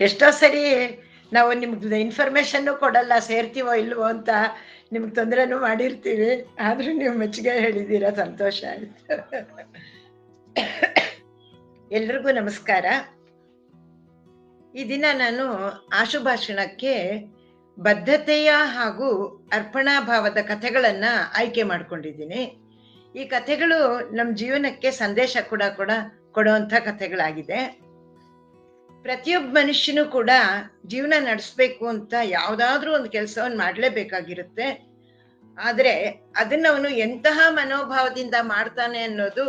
ಎಷ್ಟೋ ಸರಿ ನಾವು ನಿಮ್ಗೆ ಇನ್ಫಾರ್ಮೇಶನ್ನು ಕೊಡಲ್ಲ, ಸೇರ್ತೀವೋ ಇಲ್ವೋ ಅಂತ ನಿಮ್ಗೆ ತೊಂದರೆನೂ ಮಾಡಿರ್ತೀವಿ. ಆದ್ರೂ ನೀವು ಮೆಚ್ಚುಗೆ ಹೇಳಿದ್ದೀರಾ, ಸಂತೋಷ ಆಯ್ತು. ಎಲ್ರಿಗೂ ನಮಸ್ಕಾರ. ಈ ದಿನ ನಾನು ಆಶುಭಾಷಣಕ್ಕೆ ಬದ್ಧತೆಯ ಹಾಗೂ ಅರ್ಪಣಾ ಭಾವದ ಕಥೆಗಳನ್ನ ಆಯ್ಕೆ ಮಾಡ್ಕೊಂಡಿದ್ದೀನಿ. ಈ ಕಥೆಗಳು ನಮ್ಮ ಜೀವನಕ್ಕೆ ಸಂದೇಶ ಕೂಡ ಕೊಡುವಂಥ ಕಥೆಗಳಾಗಿದೆ. ಪ್ರತಿಯೊಬ್ಬ ಮನುಷ್ಯನೂ ಕೂಡ ಜೀವನ ನಡೆಸ್ಬೇಕು ಅಂತ ಯಾವ್ದಾದ್ರೂ ಒಂದು ಕೆಲಸವನ್ನು ಮಾಡ್ಲೇಬೇಕಾಗಿರುತ್ತೆ. ಆದ್ರೆ ಅದನ್ನ ಅವನು ಎಂತಹ ಮನೋಭಾವದಿಂದ ಮಾಡ್ತಾನೆ ಅನ್ನೋದು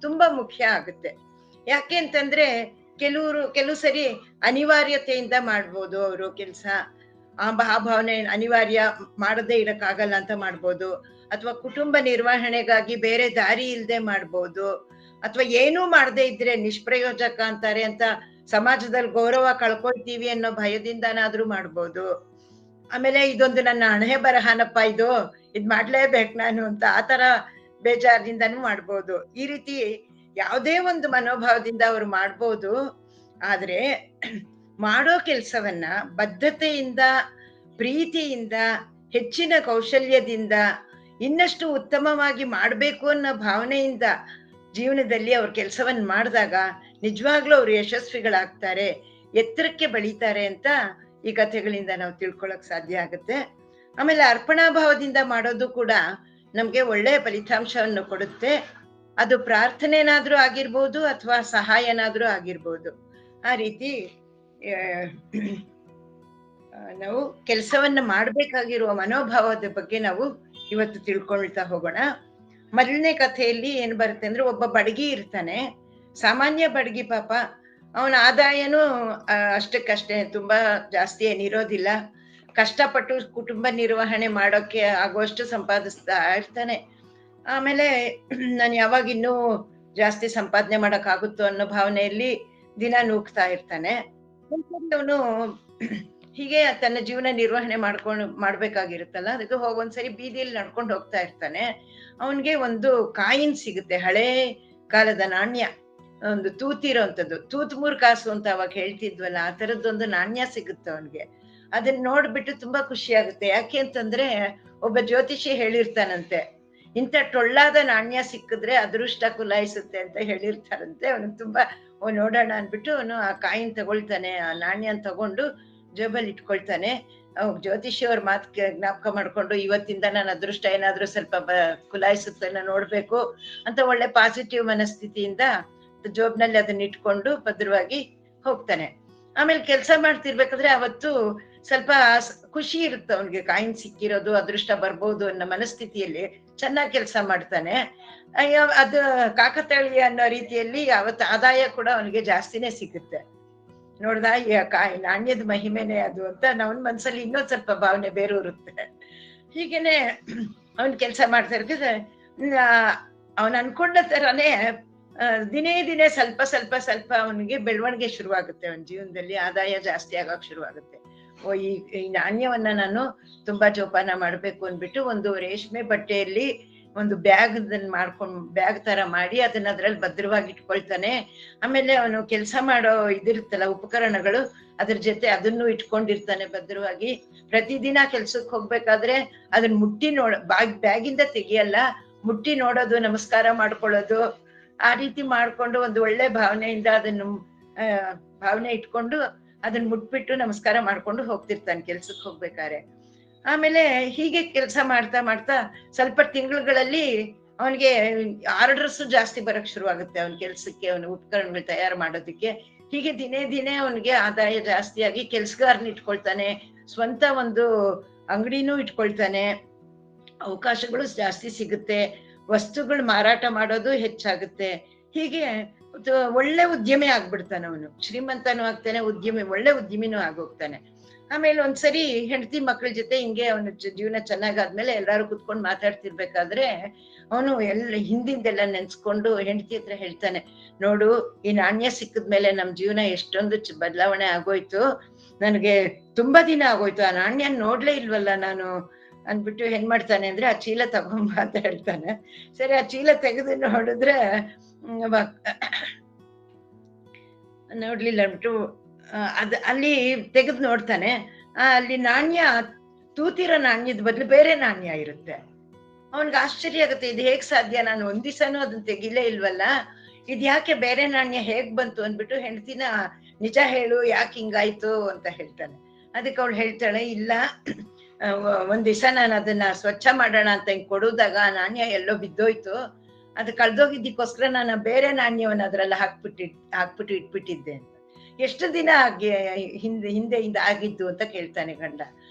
ತುಂಬಾ ಮುಖ್ಯ ಆಗುತ್ತೆ. ಯಾಕೆ ಅಂತಂದ್ರೆ ಕೆಲವು ಸರಿ ಅನಿವಾರ್ಯತೆಯಿಂದ ಮಾಡ್ಬೋದು ಅವರು ಕೆಲ್ಸ. ಆ ಭಾವನೆ ಅನಿವಾರ್ಯ, ಮಾಡದೇ ಇರಕ್ಕಾಗಲ್ಲ ಅಂತ ಮಾಡ್ಬೋದು. ಅಥವಾ ಕುಟುಂಬ ನಿರ್ವಹಣೆಗಾಗಿ ಬೇರೆ ದಾರಿ ಇಲ್ಲದೆ ಮಾಡ್ಬೋದು. ಅಥವಾ ಏನೂ ಮಾಡದೇ ಇದ್ರೆ ನಿಷ್ಪ್ರಯೋಜಕ ಅಂತಾರೆ ಅಂತ ಸಮಾಜದಲ್ಲಿ ಗೌರವ ಕಳ್ಕೊಳ್ತೀವಿ ಅನ್ನೋ ಭಯದಿಂದನಾದ್ರೂ ಮಾಡ್ಬೋದು. ಆಮೇಲೆ ಇದೊಂದು ನನ್ನ ಹಣೆ ಬರಹನಪ್ಪ, ಇದ್ ಮಾಡ್ಲೇಬೇಕು ನಾನು ಅಂತ ಆತರ ಬೇಜಾರದಿಂದನೂ ಮಾಡ್ಬೋದು. ಈ ರೀತಿ ಯಾವುದೇ ಒಂದು ಮನೋಭಾವದಿಂದ ಅವ್ರು ಮಾಡ್ಬೋದು. ಆದ್ರೆ ಮಾಡೋ ಕೆಲ್ಸವನ್ನ ಬದ್ಧತೆಯಿಂದ, ಪ್ರೀತಿಯಿಂದ, ಹೆಚ್ಚಿನ ಕೌಶಲ್ಯದಿಂದ, ಇನ್ನಷ್ಟು ಉತ್ತಮವಾಗಿ ಮಾಡ್ಬೇಕು ಅನ್ನೋ ಭಾವನೆಯಿಂದ ಜೀವನದಲ್ಲಿ ಅವ್ರ ಕೆಲ್ಸವನ್ನ ಮಾಡಿದಾಗ ನಿಜವಾಗ್ಲೂ ಅವ್ರು ಯಶಸ್ವಿಗಳಾಗ್ತಾರೆ, ಎತ್ತರಕ್ಕೆ ಬೆಳೀತಾರೆ ಅಂತ ಈ ಕಥೆಗಳಿಂದ ನಾವು ತಿಳ್ಕೊಳಕ್ ಸಾಧ್ಯ ಆಗುತ್ತೆ. ಆಮೇಲೆ ಅರ್ಪಣಾ ಭಾವದಿಂದ ಮಾಡೋದು ಕೂಡ ನಮ್ಗೆ ಒಳ್ಳೆಯ ಫಲಿತಾಂಶವನ್ನು ಕೊಡುತ್ತೆ. ಅದು ಪ್ರಾರ್ಥನೆನಾದ್ರೂ ಆಗಿರ್ಬೋದು ಅಥವಾ ಸಹಾಯನಾದ್ರೂ ಆಗಿರ್ಬೋದು. ಆ ರೀತಿ ನಾವು ಕೆಲಸವನ್ನ ಮಾಡ್ಬೇಕಾಗಿರುವ ಮನೋಭಾವದ ಬಗ್ಗೆ ನಾವು ಇವತ್ತು ತಿಳ್ಕೊಳ್ತಾ ಹೋಗೋಣ. ಮೊದಲನೇ ಕಥೆಯಲ್ಲಿ ಏನ್ ಬರುತ್ತೆ ಅಂದ್ರೆ, ಒಬ್ಬ ಬಡಗಿ ಇರ್ತಾನೆ, ಸಾಮಾನ್ಯ ಬಡಗಿ ಪಾಪ. ಅವನ ಆದಾಯನೂ ಅಷ್ಟಕ್ಕಷ್ಟೇ, ತುಂಬಾ ಜಾಸ್ತಿ ಏನಿರೋದಿಲ್ಲ. ಕಷ್ಟಪಟ್ಟು ಕುಟುಂಬ ನಿರ್ವಹಣೆ ಮಾಡೋಕೆ ಆಗುವಷ್ಟು ಸಂಪಾದಿಸ್ತಾ ಇರ್ತಾನೆ. ಆಮೇಲೆ ನಾನು ಯಾವಾಗ ಇನ್ನೂ ಜಾಸ್ತಿ ಸಂಪಾದನೆ ಮಾಡಕ್ಕಾಗುತ್ತೋ ಅನ್ನೋ ಭಾವನೆಯಲ್ಲಿ ದಿನ ನೂಗ್ತಾ ಇರ್ತಾನೆ. ಅವನು ಹೀಗೆ ತನ್ನ ಜೀವನ ನಿರ್ವಹಣೆ ಮಾಡ್ಬೇಕಾಗಿರುತ್ತಲ್ಲ, ಅದಕ್ಕೆ ಒಂದ್ಸರಿ ಬೀದಿಯಲ್ಲಿ ನಡ್ಕೊಂಡು ಹೋಗ್ತಾ ಇರ್ತಾನೆ. ಅವನ್ಗೆ ಒಂದು ಕಾಯಿನ್ ಸಿಗುತ್ತೆ, ಹಳೇ ಕಾಲದ ನಾಣ್ಯ, ಒಂದು ತೂತಿರೋಂಥದ್ದು, ತೂತ್ 3 ಕಾಸು ಅಂತ ಅವಾಗ ಹೇಳ್ತಿದ್ವಲ್ಲ, ಆ ತರದ್ದೊಂದು ನಾಣ್ಯ ಸಿಗುತ್ತೆ ಅವನ್ಗೆ. ಅದನ್ನ ನೋಡ್ಬಿಟ್ಟು ತುಂಬಾ ಖುಷಿ ಆಗುತ್ತೆ. ಯಾಕೆ ಅಂತಂದ್ರೆ ಒಬ್ಬ ಜ್ಯೋತಿಷಿ ಹೇಳಿರ್ತಾನಂತೆ, ಇಂಥ ಟೊಳ್ಳಾದ ನಾಣ್ಯ ಸಿಕ್ಕಿದ್ರೆ ಅದೃಷ್ಟ ಕುಲಾಯಿಸುತ್ತೆ ಅಂತ ಹೇಳಿರ್ತಾರಂತೆ. ಅವನಿಗೆ ತುಂಬಾ ನೋಡೋಣ ಅನ್ಬಿಟ್ಟು ಅವನು ಆ ಕಾಯಿನ್ ತಗೊಳ್ತಾನೆ, ಆ ನಾಣ್ಯನ್ ತಗೊಂಡು ಜೇಬಲ್ಲಿ ಇಟ್ಕೊಳ್ತಾನೆ. ಜ್ಯೋತಿಷಿ ಅವ್ರ ಮಾತು ಜ್ಞಾಪಕ ಮಾಡ್ಕೊಂಡು, ಇವತ್ತಿಂದ ನನ್ನ ಅದೃಷ್ಟ ಏನಾದ್ರೂ ಸ್ವಲ್ಪ ಕುಲಾಯಿಸುತ್ತೇನೋ ನೋಡ್ಬೇಕು ಅಂತ ಒಳ್ಳೆ ಪಾಸಿಟಿವ್ ಮನಸ್ಥಿತಿಯಿಂದ ಜೋಬ್ನಲ್ಲಿ ಅದನ್ನ ಇಟ್ಕೊಂಡು ಭದ್ರವಾಗಿ ಹೋಗ್ತಾನೆ. ಆಮೇಲೆ ಕೆಲಸ ಮಾಡ್ತಿರ್ಬೇಕಾದ್ರೆ ಅವತ್ತು ಸ್ವಲ್ಪ ಖುಷಿ ಇರುತ್ತೆ ಅವನಿಗೆ, ಕಾಯಿನ್ ಸಿಕ್ಕಿರೋದು, ಅದೃಷ್ಟ ಬರ್ಬೋದು ಅನ್ನೋ ಮನಸ್ಥಿತಿಯಲ್ಲಿ ಚೆನ್ನಾಗಿ ಕೆಲಸ ಮಾಡ್ತಾನೆ. ಅದು ಕಾಕತಾಳೀಯ ಅನ್ನೋ ರೀತಿಯಲ್ಲಿ ಅವತ್ತು ಆದಾಯ ಕೂಡ ಅವನಿಗೆ ಜಾಸ್ತಿನೇ ಸಿಗುತ್ತೆ. ನೋಡ್ದ, ಈ ನಾಣ್ಯದ ಮಹಿಮೆನೆ ಅದು ಅಂತ ಅವನ ಮನ್ಸಲ್ಲಿ ಇನ್ನೊಂದ್ ಸ್ವಲ್ಪ ಭಾವನೆ ಬೇರೂರುತ್ತೆ. ಹೀಗೇನೆ ಅವನ್ ಕೆಲ್ಸ ಮಾಡ್ತಾ ಇರ್ತಿದ್ರೆ ಅವನ್ ಅನ್ಕೊಂಡ ತರಾನೇ ದಿನೇ ದಿನೇ ಸ್ವಲ್ಪ ಸ್ವಲ್ಪ ಸ್ವಲ್ಪ ಅವನಿಗೆ ಬೆಳವಣಿಗೆ ಶುರುವಾಗುತ್ತೆ. ಅವನ ಜೀವನದಲ್ಲಿ ಆದಾಯ ಜಾಸ್ತಿ ಆಗಕ್ ಶುರುವಾಗುತ್ತೆ. ಈ ನಾಣ್ಯವನ್ನ ನಾನು ತುಂಬಾ ಜೋಪಾನ ಮಾಡ್ಬೇಕು ಅಂದ್ಬಿಟ್ಟು ಒಂದು ರೇಷ್ಮೆ ಬಟ್ಟೆಯಲ್ಲಿ ಒಂದು ಬ್ಯಾಗ್ ಬ್ಯಾಗ್ ತರ ಮಾಡಿ ಅದನ್ನ ಅದ್ರಲ್ಲಿ ಭದ್ರವಾಗಿ ಇಟ್ಕೊಳ್ತಾನೆ. ಆಮೇಲೆ ಅವನು ಕೆಲಸ ಮಾಡೋ ಇದಿರುತ್ತಲ್ಲ ಉಪಕರಣಗಳು, ಅದ್ರ ಜೊತೆ ಅದನ್ನು ಇಟ್ಕೊಂಡಿರ್ತಾನೆ ಭದ್ರವಾಗಿ. ಪ್ರತಿದಿನ ಕೆಲ್ಸಕ್ಕೆ ಹೋಗ್ಬೇಕಾದ್ರೆ ಅದನ್ನ ಮುಟ್ಟಿ ಬ್ಯಾಗಿಂದ ತೆಗಿಯಲ್ಲ, ಮುಟ್ಟಿ ನೋಡೋದು, ನಮಸ್ಕಾರ ಮಾಡ್ಕೊಳ್ಳೋದು, ಆ ರೀತಿ ಮಾಡ್ಕೊಂಡು ಒಂದು ಒಳ್ಳೆ ಭಾವನೆಯಿಂದ ಅದನ್ನು ಭಾವನೆ ಇಟ್ಕೊಂಡು ಅದನ್ನ ಮುಟ್ಬಿಟ್ಟು ನಮಸ್ಕಾರ ಮಾಡ್ಕೊಂಡು ಹೋಗ್ತಿರ್ತಾನೆ ಕೆಲ್ಸಕ್ಕೆ ಹೋಗ್ಬೇಕಾದ್ರೆ. ಆಮೇಲೆ ಹೀಗೆ ಕೆಲಸ ಮಾಡ್ತಾ ಮಾಡ್ತಾ ಸ್ವಲ್ಪ ತಿಂಗಳುಗಳಲ್ಲಿ ಅವನಿಗೆ ಆರ್ಡರ್ಸ್ ಜಾಸ್ತಿ ಬರಕ್ ಶುರುವಾಗುತ್ತೆ ಅವನ ಕೆಲ್ಸಕ್ಕೆ, ಅವನ ಉಪಕರಣಗಳು ತಯಾರು ಮಾಡೋದಕ್ಕೆ. ಹೀಗೆ ದಿನೇ ದಿನೇ ಅವನಿಗೆ ಆದಾಯ ಜಾಸ್ತಿಯಾಗಿ ಕೆಲ್ಸಗಾರನ ಇಟ್ಕೊಳ್ತಾನೆ, ಸ್ವಂತ ಒಂದು ಅಂಗಡಿನೂ ಇಟ್ಕೊಳ್ತಾನೆ, ಅವಕಾಶಗಳು ಜಾಸ್ತಿ ಸಿಗುತ್ತೆ, ವಸ್ತುಗಳು ಮಾರಾಟ ಮಾಡೋದು ಹೆಚ್ಚಾಗುತ್ತೆ. ಹೀಗೆ ಒಳ್ಳೆ ಉದ್ಯಮಿ ಆಗ್ಬಿಡ್ತಾನೆ ಅವನು, ಶ್ರೀಮಂತನೂ ಆಗ್ತಾನೆ, ಒಳ್ಳೆ ಉದ್ಯಮಿನೂ ಆಗೋಗ್ತಾನೆ. ಆಮೇಲೆ ಒಂದ್ಸರಿ ಹೆಂಡತಿ ಮಕ್ಳ ಜೊತೆ ಹಿಂಗೆ ಅವನ ಜೀವನ ಚೆನ್ನಾಗಾದ್ಮೇಲೆ ಎಲ್ಲಾರು ಕುತ್ಕೊಂಡು ಮಾತಾಡ್ತಿರ್ಬೇಕಾದ್ರೆ ಅವನು ಹಿಂದಿಂದೆಲ್ಲ ನೆನ್ಸ್ಕೊಂಡು ಹೆಂಡತಿ ಹತ್ರ ಹೇಳ್ತಾನೆ, ನೋಡು, ಈ ನಾಣ್ಯ ಸಿಕ್ಕಿದ್ಮೇಲೆ ನಮ್ ಜೀವನ ಎಷ್ಟೊಂದು ಬದಲಾವಣೆ ಆಗೋಯ್ತು, ನನಗೆ ತುಂಬಾ ದಿನ ಆಗೋಯ್ತು, ಆ ನಾಣ್ಯ ನೋಡ್ಲೇ ಇಲ್ವಲ್ಲ ನಾನು ಅಂದ್ಬಿಟ್ಟು ಏನ್ ಮಾಡ್ತಾನೆ ಅಂದ್ರೆ ಆ ಚೀಲ ತಗೊಂಬ ಅಂತ ಹೇಳ್ತಾನೆ. ಸರಿ, ಆ ಚೀಲ ತೆಗೆದು ನೋಡಿದ್ರೆ ನೋಡ್ಲಿಲ್ಲ ಅಂದ್ಬಿಟ್ಟು ಅಲ್ಲಿ ತೆಗೆದು ನೋಡ್ತಾನೆ. ಅಲ್ಲಿ ನಾಣ್ಯ ತೂತಿರೋ ನಾಣ್ಯದ ಬದಲು ಬೇರೆ ನಾಣ್ಯ ಇರುತ್ತೆ. ಅವನ್ಗೆ ಆಶ್ಚರ್ಯ ಆಗುತ್ತೆ, ಇದು ಹೇಗ್ ಸಾಧ್ಯ, ನಾನು ಒಂದ್ ದಿವಸನೂ ಅದನ್ನ ತೆಗಿಲೇ ಇಲ್ವಲ್ಲ, ಇದ್ ಯಾಕೆ ಬೇರೆ ನಾಣ್ಯ ಹೇಗ್ ಬಂತು ಅಂದ್ಬಿಟ್ಟು ಹೆಂಡ್ತಿನ ನಿಜ ಹೇಳು ಯಾಕೆ ಹಿಂಗಾಯ್ತು ಅಂತ ಹೇಳ್ತಾನೆ. ಅದಕ್ಕೆ ಅವಳು ಹೇಳ್ತಾಳೆ, ಇಲ್ಲ ಒಂದ್ ದಿವಸ ನಾನು ಅದನ್ನ ಸ್ವಚ್ಛ ಮಾಡೋಣ ಅಂತ ಹಿಂಗ್ ಕೊಡುದಾಗ ಆ ನಾಣ್ಯ ಎಲ್ಲೋ ಬಿದ್ದೋಯ್ತು, ಅದು ಕಳ್ದೋಗಿದ್ದಕ್ಕೋಸ್ಕರ ನಾನು ಬೇರೆ ನಾಣ್ಯವನ್ನ ಅದ್ರಲ್ಲಿ ಹಾಕ್ಬಿಟ್ಟು ಇಟ್ಬಿಟ್ಟಿದ್ದೆ ಅಂತ. ಎಷ್ಟು ದಿನ ಹಿಂದೆ ಆಗಿದ್ದು ಅಂತ ಕೇಳ್ತಾನೆ ಗಂಡ.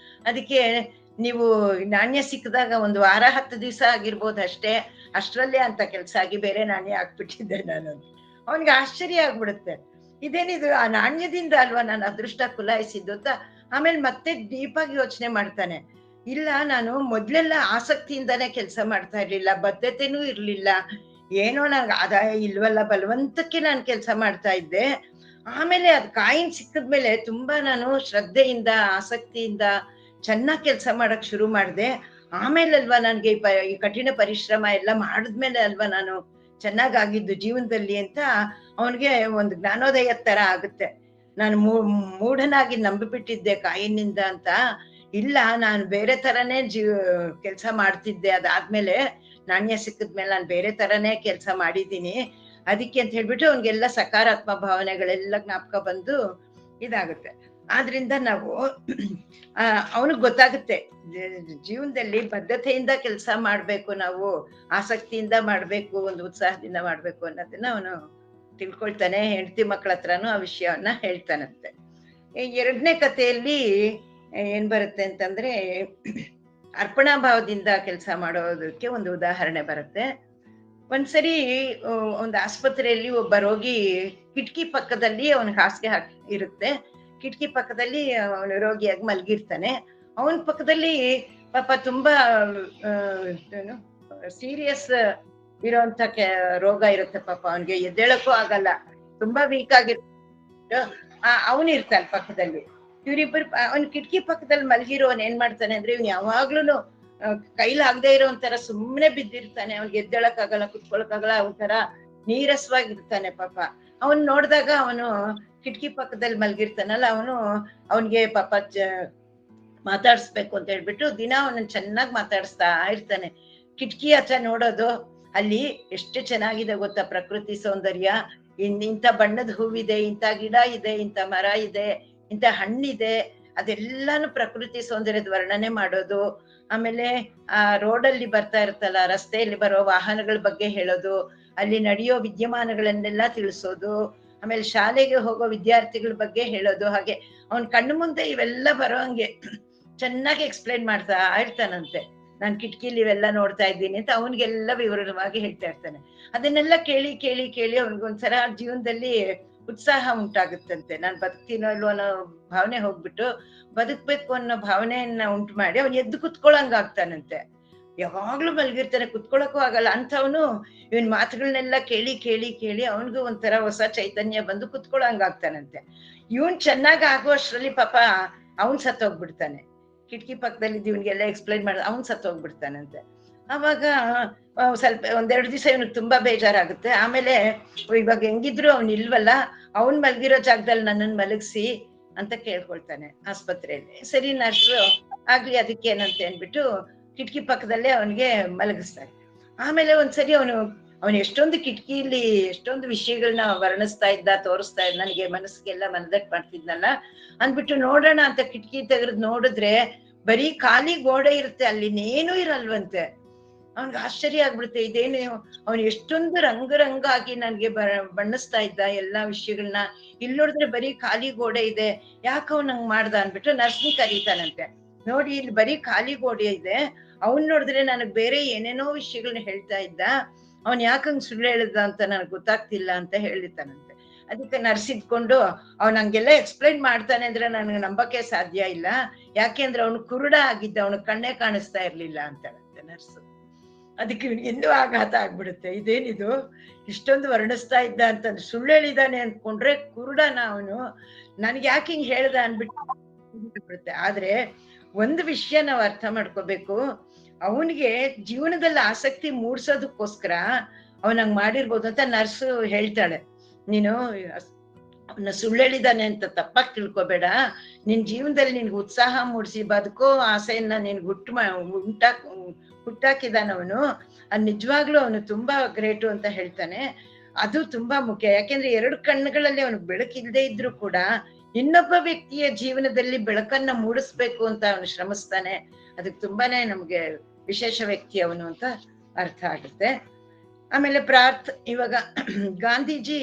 ಅದಕ್ಕೆ, ನೀವು ನಾಣ್ಯ ಸಿಕ್ಕಿದಾಗ ಒಂದು ವಾರ 10 ದಿವಸ ಆಗಿರ್ಬೋದು ಅಷ್ಟೇ, ಅಷ್ಟ್ರಲ್ಲೇ ಅಂತ ಕೆಲ್ಸ ಆಗಿ ಬೇರೆ ನಾಣ್ಯ ಹಾಕ್ಬಿಟ್ಟಿದ್ದೆ ನಾನು. ಅವನ್ಗೆ ಆಶ್ಚರ್ಯ ಆಗ್ಬಿಡುತ್ತೆ, ಇದೇನಿದು, ಆ ನಾಣ್ಯದಿಂದ ಅಲ್ವಾ ನಾನು ಅದೃಷ್ಟ ಕುಲಾಯಿಸಿದ್ದು ಅಂತ. ಆಮೇಲೆ ಮತ್ತೆ ಡೀಪಾಗಿ ಯೋಚನೆ ಮಾಡ್ತಾನೆ, ಇಲ್ಲ ನಾನು ಮೊದ್ಲೆಲ್ಲ ಆಸಕ್ತಿಯಿಂದಾನೇ ಕೆಲಸ ಮಾಡ್ತಾ ಇರ್ಲಿಲ್ಲ, ಬದ್ಧತೆನೂ ಇರ್ಲಿಲ್ಲ, ಏನೋ ನಂಗೆ ಆದಾಯ ಇಲ್ವಲ್ಲ, ಬಲವಂತಕ್ಕೆ ನಾನು ಕೆಲಸ ಮಾಡ್ತಾ ಇದ್ದೆ. ಆಮೇಲೆ ಅದ್ ಕಾಯಿನ್ ಸಿಕ್ಕಿದ್ಮೇಲೆ ತುಂಬಾ ನಾನು ಶ್ರದ್ಧೆಯಿಂದ ಆಸಕ್ತಿಯಿಂದ ಚೆನ್ನಾಗ್ ಕೆಲಸ ಮಾಡಕ್ ಶುರು ಮಾಡ್ದೆ. ಆಮೇಲೆ ಅಲ್ವಾ ನನ್ಗೆ ಈ ಕಠಿಣ ಪರಿಶ್ರಮ ಎಲ್ಲ ಮಾಡಿದ್ಮೇಲೆ ಅಲ್ವಾ ನಾನು ಚೆನ್ನಾಗಾಗಿದ್ದು ಜೀವನದಲ್ಲಿ ಅಂತ ಅವನಿಗೆ ಒಂದು ಜ್ಞಾನೋದಯ ತರ ಆಗುತ್ತೆ. ನಾನು ಮೂಢನಾಗಿ ನಂಬಿಬಿಟ್ಟಿದ್ದೆ ಕಾಯಿನಿಂದ ಅಂತ. ಇಲ್ಲ, ನಾನು ಬೇರೆ ತರನೇ ಕೆಲ್ಸ ಮಾಡ್ತಿದ್ದೆ, ಅದಾದ್ಮೇಲೆ ನಾಣ್ಯ ಸಿಕ್ಕಿದ್ಮೇಲೆ ನಾನು ಬೇರೆ ತರನೇ ಕೆಲ್ಸ ಮಾಡಿದ್ದೀನಿ. ಅದಕ್ಕೆ ಅಂತ ಹೇಳ್ಬಿಟ್ಟು ಅವ್ನಿಗೆಲ್ಲ ಸಕಾರಾತ್ಮಕ ಭಾವನೆಗಳೆಲ್ಲ ಜ್ಞಾಪಕ ಬಂದು ಇದಾಗುತ್ತೆ. ಆದ್ರಿಂದ ನಾವು ಅವನಿಗೆ ಗೊತ್ತಾಗುತ್ತೆ, ಜೀವನದಲ್ಲಿ ಬದ್ಧತೆಯಿಂದ ಕೆಲಸ ಮಾಡ್ಬೇಕು, ನಾವು ಆಸಕ್ತಿಯಿಂದ ಮಾಡ್ಬೇಕು, ಒಂದು ಉತ್ಸಾಹದಿಂದ ಮಾಡ್ಬೇಕು ಅನ್ನೋದನ್ನ ಅವನು ತಿಳ್ಕೊಳ್ತಾನೆ. ಹೆಂಡತಿ ಮಕ್ಕಳ ಹತ್ರನೂ ಆ ವಿಷಯವನ್ನ ಹೇಳ್ತಾನಂತೆ. 2ನೇ ಕಥೆಯಲ್ಲಿ ಏನ್ ಬರುತ್ತೆ ಅಂತಂದ್ರೆ, ಅರ್ಪಣಾ ಭಾವದಿಂದ ಕೆಲಸ ಮಾಡೋದಕ್ಕೆ ಒಂದು ಉದಾಹರಣೆ ಬರುತ್ತೆ. ಒಂದ್ಸರಿ ಒಂದು ಆಸ್ಪತ್ರೆಯಲ್ಲಿ ಒಬ್ಬ ರೋಗಿ ಕಿಟಕಿ ಪಕ್ಕದಲ್ಲಿ ಅವನ ಹಾಸಿಗೆ ಇರುತ್ತೆ, ಕಿಟಕಿ ಪಕ್ಕದಲ್ಲಿ ಅವನು ರೋಗಿಯಾಗಿ ಮಲ್ಗಿರ್ತಾನೆ. ಅವನ ಪಕ್ಕದಲ್ಲಿ ಪಾಪ ತುಂಬಾ ಸೀರಿಯಸ್ ಇರೋಂತ ರೋಗ ಇರುತ್ತೆ ಪಾಪ, ಅವನ್ಗೆ ಎದ್ದೇಳಕ್ಕೂ ಆಗಲ್ಲ, ತುಂಬಾ ವೀಕ್ ಆಗಿರ್ತ ಅವನು ಇರ್ತಾನೆ ಪಕ್ಕದಲ್ಲಿ. ಇವ್ರಿಬ್ಬರು ಅವ್ನ ಕಿಟಕಿ ಪಕ್ಕದಲ್ಲಿ ಮಲ್ಗಿರೋನ್ ಏನ್ ಮಾಡ್ತಾನೆ ಅಂದ್ರೆ, ಇವ್ನು ಯಾವಾಗ್ಲೂನು ಕೈಲಾಗದೆ ಇರೋ ಒಂಥರ ಸುಮ್ನೆ ಬಿದ್ದಿರ್ತಾನೆ, ಅವ್ನಿಗೆ ಎದ್ದೇಳಕ್ ಆಗಲ್ಲ, ಕುತ್ಕೊಳಕ್ ಆಗಲ್ಲ, ಒಂಥರ ನೀರಸವಾಗಿರ್ತಾನೆ ಪಾಪ. ಅವನ್ ನೋಡ್ದಾಗ ಅವನು ಕಿಟಕಿ ಪಕ್ಕದಲ್ಲಿ ಮಲ್ಗಿರ್ತಾನಲ್ಲ, ಅವನ್ಗೆ ಪಾಪ ಮಾತಾಡ್ಸ್ಬೇಕು ಅಂತ ಹೇಳ್ಬಿಟ್ಟು ದಿನ ಅವನನ್ನ ಚೆನ್ನಾಗಿ ಮಾತಾಡಿಸ್ತಾ ಇರ್ತಾನೆ. ಕಿಟಕಿ ಹತ್ರ ನೋಡೋದು, ಅಲ್ಲಿ ಎಷ್ಟು ಚೆನ್ನಾಗಿದೆ ಗೊತ್ತಾ ಪ್ರಕೃತಿ ಸೌಂದರ್ಯ, ಇಂಥ ಬಣ್ಣದ ಹೂವಿದೆ, ಇಂಥ ಗಿಡ ಇದೆ, ಇಂಥ ಮರ ಇದೆ, ಇಂಥ ಹಣ್ಣಿದೆ, ಅದೆಲ್ಲಾನು ಪ್ರಕೃತಿ ಸೌಂದರ್ಯದ ವರ್ಣನೆ ಮಾಡೋದು. ಆಮೇಲೆ ಆ ರೋಡಲ್ಲಿ ಬರ್ತಾ ಇರುತ್ತಲ್ಲ, ರಸ್ತೆಯಲ್ಲಿ ಬರೋ ವಾಹನಗಳ ಬಗ್ಗೆ ಹೇಳೋದು, ಅಲ್ಲಿ ನಡೆಯೋ ವಿದ್ಯಮಾನಗಳನ್ನೆಲ್ಲ ತಿಳಿಸೋದು, ಆಮೇಲೆ ಶಾಲೆಗೆ ಹೋಗೋ ವಿದ್ಯಾರ್ಥಿಗಳ ಬಗ್ಗೆ ಹೇಳೋದು. ಹಾಗೆ ಅವನ್ ಕಣ್ಣು ಮುಂದೆ ಇವೆಲ್ಲ ಬರೋ ಹಂಗೆ ಚೆನ್ನಾಗಿ ಎಕ್ಸ್ಪ್ಲೈನ್ ಮಾಡ್ತಾ ಇರ್ತಾನಂತೆ. ನಾನ್ ಕಿಟಕಿಲಿ ಇವೆಲ್ಲ ನೋಡ್ತಾ ಇದ್ದೀನಿ ಅಂತ ಅವನ್ಗೆಲ್ಲ ವಿವರವಾಗಿ ಹೇಳ್ತಾ ಇರ್ತಾನೆ. ಅದನ್ನೆಲ್ಲ ಕೇಳಿ ಕೇಳಿ ಕೇಳಿ ಅವನಿಗೊಂದ್ಸರ ಜೀವನದಲ್ಲಿ ಉತ್ಸಾಹ ಉಂಟಾಗುತ್ತಂತೆ. ನಾನ್ ಬದುಕ್ತೀನೋ ಇಲ್ವೋ ಅನ್ನೋ ಭಾವನೆ ಹೋಗ್ಬಿಟ್ಟು ಬದುಕ್ಬೇಕು ಅನ್ನೋ ಭಾವನೆಯನ್ನ ಉಂಟು ಮಾಡಿ ಅವ್ನು ಎದ್ದು ಕುತ್ಕೊಳಂಗ ಆಗ್ತಾನಂತೆ. ಯಾವಾಗ್ಲೂ ಮಲ್ಗಿರ್ತಾನೆ, ಕುತ್ಕೊಳಕ್ಕೂ ಆಗಲ್ಲ ಅಂಥವನು ಇವನ್ ಮಾತುಗಳನ್ನೆಲ್ಲ ಕೇಳಿ ಕೇಳಿ ಕೇಳಿ ಅವನಿಗೂ ಒಂಥರ ಹೊಸ ಚೈತನ್ಯ ಬಂದು ಕುತ್ಕೊಳಂಗ ಆಗ್ತಾನಂತೆ. ಇವನ್ ಚೆನ್ನಾಗ್ ಆಗುವಷ್ಟ್ರಲ್ಲಿ ಪಾಪ ಅವನ್ ಸತ್ತೋಗ್ಬಿಡ್ತಾನೆ. ಕಿಟಕಿ ಪಕ್ಕದಲ್ಲಿ ಇವನ್ಗೆಲ್ಲ ಎಕ್ಸ್ಪ್ಲೈನ್ ಮಾಡ ಅವನ್ ಸತ್ತೋಗ್ಬಿಡ್ತಾನಂತೆ. ಅವಾಗ ಸ್ವಲ್ಪ 1-2 ದಿವಸ ಇವನಿಗೆ ತುಂಬಾ ಬೇಜಾರಾಗುತ್ತೆ. ಆಮೇಲೆ ಇವಾಗ ಹೆಂಗಿದ್ರು ಅವ್ನ್ ಇಲ್ವಲ್ಲ, ಅವನ್ ಮಲ್ಗಿರೋ ಜಾಗದಲ್ಲಿ ನನ್ನನ್ ಮಲಗಿಸಿ ಅಂತ ಕೇಳ್ಕೊಳ್ತಾನೆ ಆಸ್ಪತ್ರೆಯಲ್ಲಿ. ಸರಿ ನರ್ಸು ಆಗ್ಲಿ ಅದಕ್ಕೇನಂತೆ ಅನ್ಬಿಟ್ಟು ಕಿಟಕಿ ಪಕ್ಕದಲ್ಲೇ ಅವನಿಗೆ ಮಲಗಿಸ್ತಾರೆ. ಆಮೇಲೆ ಒಂದ್ಸರಿ ಅವನು ಎಷ್ಟೊಂದು ಕಿಟಕಿಲಿ ಎಷ್ಟೊಂದು ವಿಷಯಗಳನ್ನ ವರ್ಣಿಸ್ತಾ ಇದ್ದ, ತೋರಿಸ್ತಾ ಇದ್ದ, ನನಗೆ ಮನಸ್ಸಿಗೆಲ್ಲ ಮನದಟ್ಟು ಮಾಡ್ತಿದ್ನಲ್ಲ ಅಂದ್ಬಿಟ್ಟು ನೋಡೋಣ ಅಂತ ಕಿಟಕಿ ತೆಗೆದು ನೋಡಿದ್ರೆ ಬರೀ ಖಾಲಿ ಗೋಡೆ ಇರುತ್ತೆ, ಅಲ್ಲಿ ಇನ್ನೇನು ಇರಲ್ವಂತೆ. ಅವನ್ಗೆ ಆಶ್ಚರ್ಯ ಆಗ್ಬಿಡುತ್ತೆ, ಇದೇನು ಅವನು ಎಷ್ಟೊಂದು ರಂಗಾಗಿ ನನ್ಗೆ ಬಣ್ಣಿಸ್ತಾ ಇದ್ದ ಎಲ್ಲಾ ವಿಷಯಗಳನ್ನ, ಇಲ್ಲಿ ನೋಡಿದ್ರೆ ಬರೀ ಖಾಲಿ ಗೋಡೆ ಇದೆ, ಯಾಕೆ ಅವ್ನು ಹಂಗ್ ಮಾಡ್ದ ಅನ್ಬಿಟ್ಟು ನರ್ಸ್ನಿ ಕರೀತಾನಂತೆ. ನೋಡಿ ಇಲ್ಲಿ ಬರೀ ಖಾಲಿ ಗೋಡೆ ಇದೆ, ಅವನ್ ನೋಡಿದ್ರೆ ನನಗ್ ಬೇರೆ ಏನೇನೋ ವಿಷಯಗಳನ್ನ ಹೇಳ್ತಾ ಇದ್ದ, ಅವನ್ ಯಾಕಂಗ್ ಸುಳ್ಳು ಹೇಳ್ದ ಅಂತ ನನಗ್ ಗೊತ್ತಾಗ್ತಿಲ್ಲ ಅಂತ ಹೇಳಿರ್ತಾನಂತೆ. ಅದಕ್ಕೆ ನರ್ಸ್ ಇದ್ಕೊಂಡು ಅವ್ನ್ ಹಂಗೆಲ್ಲ ಎಕ್ಸ್ಪ್ಲೈನ್ ಮಾಡ್ತಾನೆ ಅಂದ್ರೆ ನನಗೆ ನಂಬಕ್ಕೆ ಸಾಧ್ಯ ಇಲ್ಲ, ಯಾಕೆಂದ್ರೆ ಅವನು ಕುರುಡ ಆಗಿದ್ದ, ಅವನು ಕಣ್ಣೇ ಕಾಣಿಸ್ತಾ ಇರ್ಲಿಲ್ಲ ಅಂತಾಳಂತೆ ನರ್ಸ್. ಅದಕ್ಕೆ ಇನ್ನೂ ಆಘಾತ ಆಗ್ಬಿಡುತ್ತೆ, ಇದೇನಿದು ಇಷ್ಟೊಂದು ವರ್ಣಿಸ್ತಾ ಇದ್ದ ಅಂತಂದ್ರೆ ಸುಳ್ಳು ಹೇಳಿದಾನೆ ಅನ್ಕೊಂಡ್ರೆ ಕುರುಡನ ಅವನು, ನನ್ಗೆ ಯಾಕೆ ಹಿಂಗ್ ಹೇಳ್ದ ಅನ್ಬಿಟ್ಟು. ಆದ್ರೆ ಒಂದು ವಿಷಯ ನಾವು ಅರ್ಥ ಮಾಡ್ಕೋಬೇಕು, ಅವನಿಗೆ ಜೀವನದಲ್ಲಿ ಆಸಕ್ತಿ ಮೂಡ್ಸೋದಕ್ಕೋಸ್ಕರ ಅವನಂಗ್ ಮಾಡಿರ್ಬೋದು ಅಂತ ನರ್ಸು ಹೇಳ್ತಾಳೆ. ನೀನು ಅವನ ಸುಳ್ಳೇಳಿದಾನೆ ಅಂತ ತಪ್ಪಾಗಿ ತಿಳ್ಕೊಬೇಡ. ನಿನ್ ಜೀವನದಲ್ಲಿ ನಿನ್ಗೆ ಉತ್ಸಾಹ ಮೂಡಿಸಿ ಬದುಕೋ ಆಸೆಯನ್ನ ನಿನ್ಗೆ ಹುಟ್ಟಾಕಿದಾನವನು. ಅದ್ ನಿಜವಾಗ್ಲೂ ಅವನು ತುಂಬಾ ಗ್ರೇಟು ಅಂತ ಹೇಳ್ತಾನೆ. ಅದು ತುಂಬಾ ಮುಖ್ಯ. ಯಾಕೆಂದ್ರೆ ಎರಡು ಕಣ್ಣುಗಳಲ್ಲಿ ಅವನು ಬೆಳಕಿಲ್ದೇ ಇದ್ರು ಕೂಡ ಇನ್ನೊಬ್ಬ ವ್ಯಕ್ತಿಯ ಜೀವನದಲ್ಲಿ ಬೆಳಕನ್ನ ಮೂಡಿಸ್ಬೇಕು ಅಂತ ಅವನು ಶ್ರಮಿಸ್ತಾನೆ. ಅದಕ್ಕೆ ತುಂಬಾನೇ ನಮ್ಗೆ ವಿಶೇಷ ವ್ಯಕ್ತಿ ಅವನು ಅಂತ ಅರ್ಥ ಆಗುತ್ತೆ. ಆಮೇಲೆ ಇವಾಗ ಗಾಂಧೀಜಿ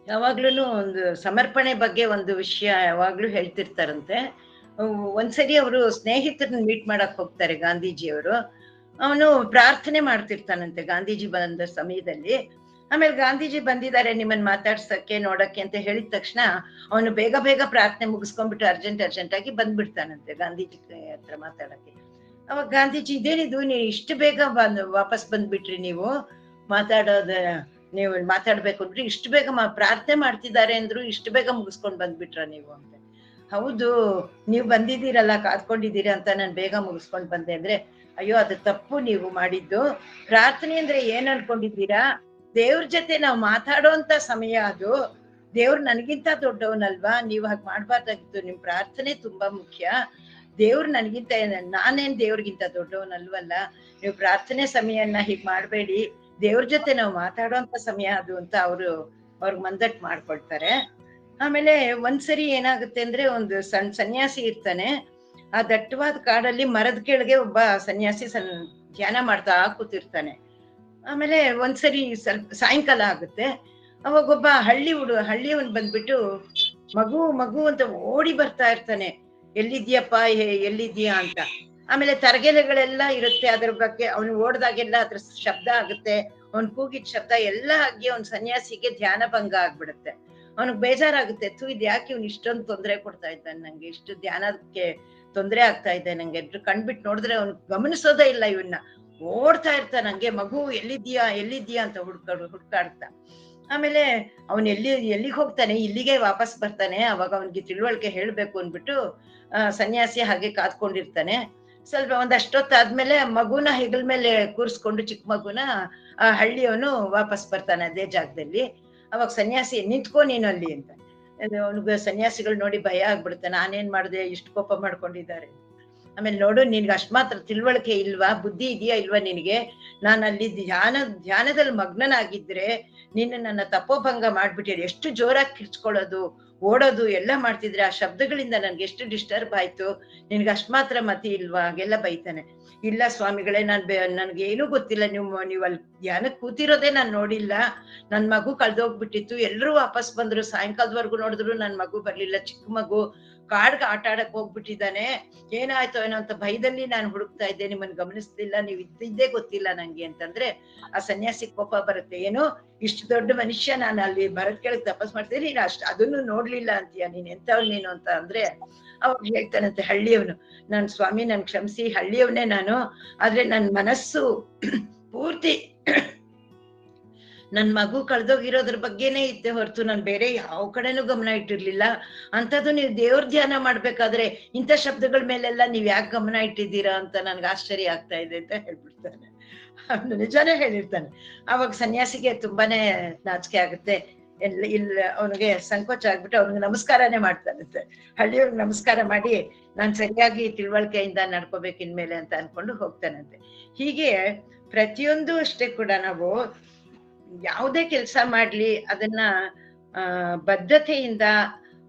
ಯಾವಾಗ್ಲೂ ಒಂದು ಸಮರ್ಪಣೆ ಬಗ್ಗೆ ಒಂದು ವಿಷಯ ಯಾವಾಗ್ಲೂ ಹೇಳ್ತಿರ್ತಾರಂತೆ. ಒಂದ್ಸರಿ ಅವರು ಸ್ನೇಹಿತರನ್ನ ಮೀಟ್ ಮಾಡಕ್ ಹೋಗ್ತಾರೆ ಗಾಂಧೀಜಿಯವರು. ಅವನು ಪ್ರಾರ್ಥನೆ ಮಾಡ್ತಿರ್ತಾನಂತೆ ಗಾಂಧೀಜಿ ಬಂದ ಸಮಯದಲ್ಲಿ. ಆಮೇಲೆ ಗಾಂಧೀಜಿ ಬಂದಿದ್ದಾರೆ ನಿಮ್ಮನ್ನ ಮಾತಾಡ್ಸಕ್ಕೆ ನೋಡಕ್ಕೆ ಅಂತ ಹೇಳಿದ ತಕ್ಷಣ ಅವನು ಬೇಗ ಬೇಗ ಪ್ರಾರ್ಥನೆ ಮುಗಿಸ್ಕೊಂಡ್ಬಿಟ್ಟು ಅರ್ಜೆಂಟ್ ಆಗಿ ಬಂದ್ಬಿಡ್ತಾನಂತೆ ಗಾಂಧೀಜಿ ಹತ್ರ ಮಾತಾಡಕ್ಕೆ. ಅವಾಗ ಗಾಂಧೀಜಿ ಇದೇನಿದು, ನೀವು ಇಷ್ಟು ಬೇಗ ವಾಪಸ್ ಬಂದ್ಬಿಟ್ರಿ, ನೀವು ಮಾತಾಡ್ಬೇಕು ಅಂದ್ರೆ ಇಷ್ಟು ಬೇಗ ಪ್ರಾರ್ಥನೆ ಮಾಡ್ತಿದ್ದಾರೆ ಅಂದ್ರು ಇಷ್ಟು ಬೇಗ ಮುಗಿಸ್ಕೊಂಡ್ ಬಂದ್ಬಿಟ್ರ ನೀವು ಅಂತ. ಹೌದು, ನೀವು ಬಂದಿದ್ದೀರಲ್ಲ, ಕಾದ್ಕೊಂಡಿದ್ದೀರಿ ಅಂತ ನಾನು ಬೇಗ ಮುಗಿಸ್ಕೊಂಡ್ ಬಂದೆ ಅಂದ್ರೆ, ಅಯ್ಯೋ ಅದು ತಪ್ಪು ನೀವು ಮಾಡಿದ್ದು. ಪ್ರಾರ್ಥನೆ ಅಂದ್ರೆ ಏನ್ ಅನ್ಕೊಂಡಿದ್ದೀರಾ? ದೇವ್ರ ಜೊತೆ ನಾವು ಮಾತಾಡೋಂತ ಸಮಯ ಅದು. ದೇವ್ರು ನನ್ಗಿಂತ ದೊಡ್ಡವನಲ್ವಾ? ನೀವು ಹಾಗೆ ಮಾಡ್ಬಾರ್ದಾಗಿತ್ತು. ನಿಮ್ ಪ್ರಾರ್ಥನೆ ತುಂಬಾ ಮುಖ್ಯ. ದೇವ್ರು ನನ್ಗಿಂತ ನಾನೇನ್ ದೇವ್ರಿಗಿಂತ ದೊಡ್ಡವನಲ್ವಲ್ಲ. ನೀವು ಪ್ರಾರ್ಥನೆ ಸಮಯನ್ನ ಹೀಗ್ ಮಾಡ್ಬೇಡಿ, ದೇವ್ರ ಜೊತೆ ನಾವು ಮಾತಾಡೋಂತ ಸಮಯ ಅದು ಅಂತ ಅವ್ರಿಗೆ ಮಂದಟ್ ಮಾಡ್ಕೊಳ್ತಾರೆ. ಆಮೇಲೆ ಒಂದ್ಸರಿ ಏನಾಗುತ್ತೆ ಅಂದ್ರೆ, ಒಂದು ಸನ್ಯಾಸಿ ಇರ್ತಾನೆ. ಆ ದಟ್ಟವಾದ ಕಾಡಲ್ಲಿ ಮರದ ಕೆಳಗೆ ಒಬ್ಬ ಸನ್ಯಾಸಿ ಧ್ಯಾನ ಮಾಡ್ತಾ ಕೂತಿರ್ತಾನೆ. ಆಮೇಲೆ ಒಂದ್ಸರಿ ಸ್ವಲ್ಪ ಸಾಯಂಕಾಲ ಆಗುತ್ತೆ. ಅವಾಗ ಒಬ್ಬ ಹಳ್ಳಿಯವನ್ ಬಂದ್ಬಿಟ್ಟು ಮಗು ಅಂತ ಓಡಿ ಬರ್ತಾ ಇರ್ತಾನೆ. ಎಲ್ಲಿದ್ಯಪ್ಪ, ಎಲ್ಲಿದ್ಯಾ ಅಂತ. ಆಮೇಲೆ ತರಗೆಲೆಗಳೆಲ್ಲ ಇರುತ್ತೆ, ಅದ್ರ ಬಗ್ಗೆ ಅವನು ಓಡ್ದಾಗೆಲ್ಲ ಅದ್ರ ಶಬ್ದ ಆಗುತ್ತೆ. ಅವ್ನ್ ಕೂಗಿದ ಶಬ್ದ ಎಲ್ಲ ಆಗಿ ಅವ್ನ್ ಸನ್ಯಾಸಿಗೆ ಧ್ಯಾನ ಭಂಗ ಆಗ್ಬಿಡುತ್ತೆ. ಅವನಿಗೆ ಬೇಜಾರಾಗುತ್ತೆ. ಇದ್ ಯಾಕೆ ಇವ್ನು ಇಷ್ಟೊಂದು ತೊಂದರೆ ಕೊಡ್ತಾ ಇದ್ದಾನೆ ನಂಗೆ, ಇಷ್ಟು ಧ್ಯಾನಕ್ಕೆ ತೊಂದರೆ ಆಗ್ತಾ ಇದೆ ನಂಗೆ. ಕಣ್ಬಿಟ್ಟು ನೋಡಿದ್ರೆ ಅವ್ನು ಗಮನಿಸೋದೇ ಇಲ್ಲ ಇವನ್ನ. ಓಡ್ತಾ ಇರ್ತಾನೆ ನಂಗೆ, ಮಗು ಎಲ್ಲಿದ್ಯಾ ಅಂತ ಹುಡ್ಕಾಡ್ತಾ. ಆಮೇಲೆ ಅವನ್ ಎಲ್ಲಿಗೆ ಹೋಗ್ತಾನೆ, ಇಲ್ಲಿಗೆ ವಾಪಸ್ ಬರ್ತಾನೆ. ಅವಾಗ ಅವನ್ಗೆ ತಿಳುವಳಿಕೆ ಹೇಳ್ಬೇಕು ಅಂದ್ಬಿಟ್ಟು ಸನ್ಯಾಸಿ ಹಾಗೆ ಕಾದ್ಕೊಂಡಿರ್ತಾನೆ. ಸ್ವಲ್ಪ ಒಂದಷ್ಟೊತ್ತಾದ್ಮೇಲೆ ಮಗುನ ಹೆಗಲ ಮೇಲೆ ಕೂರ್ಸ್ಕೊಂಡು ಚಿಕ್ಕ ಮಗುನ ಆ ಹಳ್ಳಿಯವನು ವಾಪಸ್ ಬರ್ತಾನೆ ಅದೇ ಜಾಗದಲ್ಲಿ. ಅವಾಗ ಸನ್ಯಾಸಿ, ನಿಂತ್ಕೋ ನೀನು ಅಲ್ಲಿ ಅಂತ. ಅವನಿಗೆ ಸನ್ಯಾಸಿಗಳು ನೋಡಿ ಭಯ ಆಗ್ಬಿಡುತ್ತೆ. ನಾನೇನ್ ಮಾಡಿದೆ, ಇಷ್ಟು ಕೋಪ ಮಾಡ್ಕೊಂಡಿದ್ದಾರೆ. ಆಮೇಲೆ ನೋಡು, ನಿನ್ಗೆ ಅಷ್ಟ್ ಮಾತ್ರ ತಿಳುವಳಿಕೆ ಇಲ್ವಾ, ಬುದ್ಧಿ ಇದೆಯಾ ಇಲ್ವಾ ನಿನಗೆ? ನಾನು ಅಲ್ಲಿ ಧ್ಯಾನದಲ್ಲಿ ಮಗ್ನನಾಗಿದ್ರೆ ನೀನು ನನ್ನ ತಪೋಭಂಗ ಮಾಡ್ಬಿಟ್ಟಿರಿ. ಎಷ್ಟು ಜೋರಾಗಿ ಕಿರ್ಚ್ಕೊಳ್ಳೋದು, ಓಡೋದು ಎಲ್ಲ ಮಾಡ್ತಿದ್ರೆ ಆ ಶಬ್ದಗಳಿಂದ ನನ್ಗೆ ಎಷ್ಟು ಡಿಸ್ಟರ್ಬ್ ಆಯ್ತು. ನಿನ್ಗೆ ಅಷ್ಟ್ ಮಾತ್ರ ಮತಿ ಇಲ್ವಾ? ಹಾಗೆಲ್ಲ ಬೈತಾನೆ. ಇಲ್ಲ ಸ್ವಾಮಿಗಳೇ, ನನ್ಗೆ ಏನೂ ಗೊತ್ತಿಲ್ಲ. ನೀವು ಅಲ್ಲಿ ಧ್ಯಾನಕ್ಕೆ ಕೂತಿರೋದೇ ನಾನು ನೋಡಿಲ್ಲ. ನನ್ ಮಗು ಕಳ್ದೋಗ್ಬಿಟ್ಟಿತ್ತು. ಎಲ್ರೂ ವಾಪಸ್ ಬಂದ್ರು, ಸಾಯಂಕಾಲದವರೆಗೂ ನೋಡಿದ್ರು ನನ್ ಮಗು ಬರ್ಲಿಲ್ಲ. ಚಿಕ್ಕ ಮಗು ಕಾಡ್ಗೆ ಆಟ ಆಡಕ್ ಹೋಗ್ಬಿಟ್ಟಿದ್ದಾನೆ. ಏನಾಯ್ತೋ ಏನೋ ಅಂತ ಭಯದಲ್ಲಿ ನಾನು ಹುಡುಕ್ತಾ ಇದ್ದೆ, ನಿಮ್ಮನ್ನ ಗಮನಿಸ್ಲಿಲ್ಲ, ನೀವು ಇದ್ದಿದ್ದೇ ಗೊತ್ತಿಲ್ಲ ನಂಗೆ ಅಂತಂದ್ರೆ ಆ ಸನ್ಯಾಸಿ ಕೋಪ ಬರುತ್ತೆ. ಏನೋ ಇಷ್ಟು ದೊಡ್ಡ ಮನುಷ್ಯ ನಾನು ಅಲ್ಲಿ ಮರದ ಕೆಳಗೆ ತಪಸ್ ಮಾಡ್ತೀನಿ, ನೀನು ಅದನ್ನು ನೋಡ್ಲಿಲ್ಲ ಅಂತೀಯ, ನೀನ್ ಎಂತವ್ನು ನೀನು ಅಂತ ಅಂದ್ರೆ ಅವಾಗ ಹೇಳ್ತಾನಂತೆ ಹಳ್ಳಿಯವನು, ನಾನ್ ಸ್ವಾಮಿ ನನ್ ಕ್ಷಮಿಸಿ, ಹಳ್ಳಿಯವನೇ ನಾನು. ಆದ್ರೆ ನನ್ ಮನಸ್ಸು ಪೂರ್ತಿ ನನ್ ಮಗು ಕಳ್ದೋಗಿರೋದ್ರ ಬಗ್ಗೆನೇ ಇದ್ದೆ ಹೊರತು ನಾನು ಬೇರೆ ಯಾವ ಕಡೆನೂ ಗಮನ ಇಟ್ಟಿರ್ಲಿಲ್ಲ. ಅಂಥದ್ದು ನೀವು ದೇವ್ರ ಧ್ಯಾನ ಮಾಡ್ಬೇಕಾದ್ರೆ ಇಂಥ ಶಬ್ದಗಳ ಮೇಲೆಲ್ಲ ನೀವ್ ಯಾಕೆ ಗಮನ ಇಟ್ಟಿದ್ದೀರಾ ಅಂತ ನನ್ಗೆ ಆಶ್ಚರ್ಯ ಆಗ್ತಾ ಇದೆ ಅಂತ ಹೇಳ್ಬಿಡ್ತಾನೆ. ಅವನು ನಿಜಾನೇ ಹೇಳಿರ್ತಾನೆ. ಅವಾಗ ಸನ್ಯಾಸಿಗೆ ತುಂಬಾನೇ ನಾಚಿಕೆ ಆಗುತ್ತೆ. ಇಲ್ಲ ಅವನಿಗೆ ಸಂಕೋಚ ಆಗ್ಬಿಟ್ಟು ಅವ್ನಿಗೆ ನಮಸ್ಕಾರನೇ ಮಾಡ್ತಾನಂತೆ. ಹಳ್ಳಿಯವ್ರಿಗೆ ನಮಸ್ಕಾರ ಮಾಡಿ ನಾನ್ ಸರಿಯಾಗಿ ತಿಳುವಳಿಕೆಯಿಂದ ನಡ್ಕೋಬೇಕು ಇನ್ಮೇಲೆ ಅಂತ ಅನ್ಕೊಂಡು ಹೋಗ್ತಾನಂತೆ. ಹೀಗೆ ಪ್ರತಿಯೊಂದು ಅಷ್ಟೇ ಕೂಡ ನಾವು ಯಾವುದೇ ಕೆಲಸ ಮಾಡ್ಲಿ ಅದನ್ನ ಬದ್ಧತೆಯಿಂದ,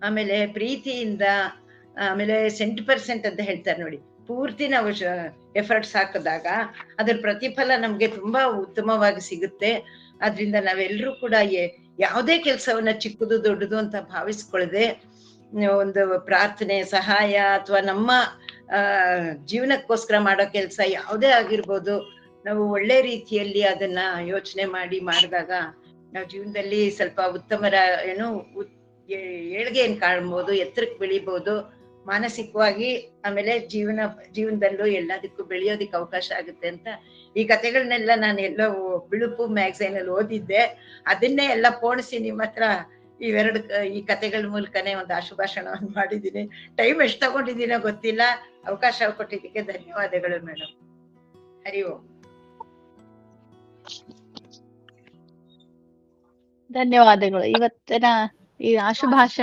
ಆಮೇಲೆ ಪ್ರೀತಿಯಿಂದ, ಆಮೇಲೆ 100% ಅಂತ ಹೇಳ್ತಾರೆ ನೋಡಿ, ಪೂರ್ತಿ ನಾವು ಎಫರ್ಟ್ಸ್ ಹಾಕಿದಾಗ ಅದ್ರ ಪ್ರತಿಫಲ ನಮ್ಗೆ ತುಂಬಾ ಉತ್ತಮವಾಗಿ ಸಿಗುತ್ತೆ. ಅದ್ರಿಂದ ನಾವೆಲ್ಲರೂ ಕೂಡ ಯಾವುದೇ ಕೆಲ್ಸವನ್ನ ಚಿಕ್ಕದು ದೊಡ್ಡದು ಅಂತ ಭಾವಿಸ್ಕೊಳ್ಳದೆ ಒಂದು ಪ್ರಾರ್ಥನೆ, ಸಹಾಯ ಅಥವಾ ನಮ್ಮ ಜೀವನಕ್ಕೋಸ್ಕರ ಮಾಡೋ ಕೆಲ್ಸ ಯಾವುದೇ ಆಗಿರ್ಬೋದು, ನಾವು ಒಳ್ಳೆ ರೀತಿಯಲ್ಲಿ ಅದನ್ನ ಯೋಚನೆ ಮಾಡಿದಾಗ ನಾವು ಜೀವನದಲ್ಲಿ ಸ್ವಲ್ಪ ಉತ್ತಮರ ಏಳ್ಗೆಯನ್ನು ಕಾಣ್ಬೋದು, ಎತ್ತರಕ್ಕೆ ಬೆಳಿಬೋದು ಮಾನಸಿಕವಾಗಿ. ಆಮೇಲೆ ಜೀವನದಲ್ಲೂ ಎಲ್ಲದಕ್ಕೂ ಬೆಳೆಯೋದಿಕ್ಕೆ ಅವಕಾಶ ಆಗುತ್ತೆ ಅಂತ ಈ ಕಥೆಗಳನ್ನೆಲ್ಲ ನಾನು ಎಲ್ಲೋ ಬಿಳುಪು ಮ್ಯಾಗಝೈನ್ ಅಲ್ಲಿ ಓದಿದ್ದೆ. ಅದನ್ನೇ ಎಲ್ಲ ಪೋಣಿಸಿ ನಿಮ್ಮ ಹತ್ರ ಈ ಕಥೆಗಳ ಮೂಲಕನೇ ಒಂದು ಆಶುಭಾಷಣವನ್ನು ಮಾಡಿದ್ದೀನಿ. ಟೈಮ್ ಎಷ್ಟು ತಗೊಂಡಿದ್ದೀನೋ ಗೊತ್ತಿಲ್ಲ. ಅವಕಾಶ ಕೊಟ್ಟಿದ್ದಕ್ಕೆ ಧನ್ಯವಾದಗಳು ಮೇಡಮ್. ಹರಿ ಓಂ. ಧನ್ಯವಾದಗಳು. ಇವತ್ತಿನ ಈ ಆಶುಭಾಷಣ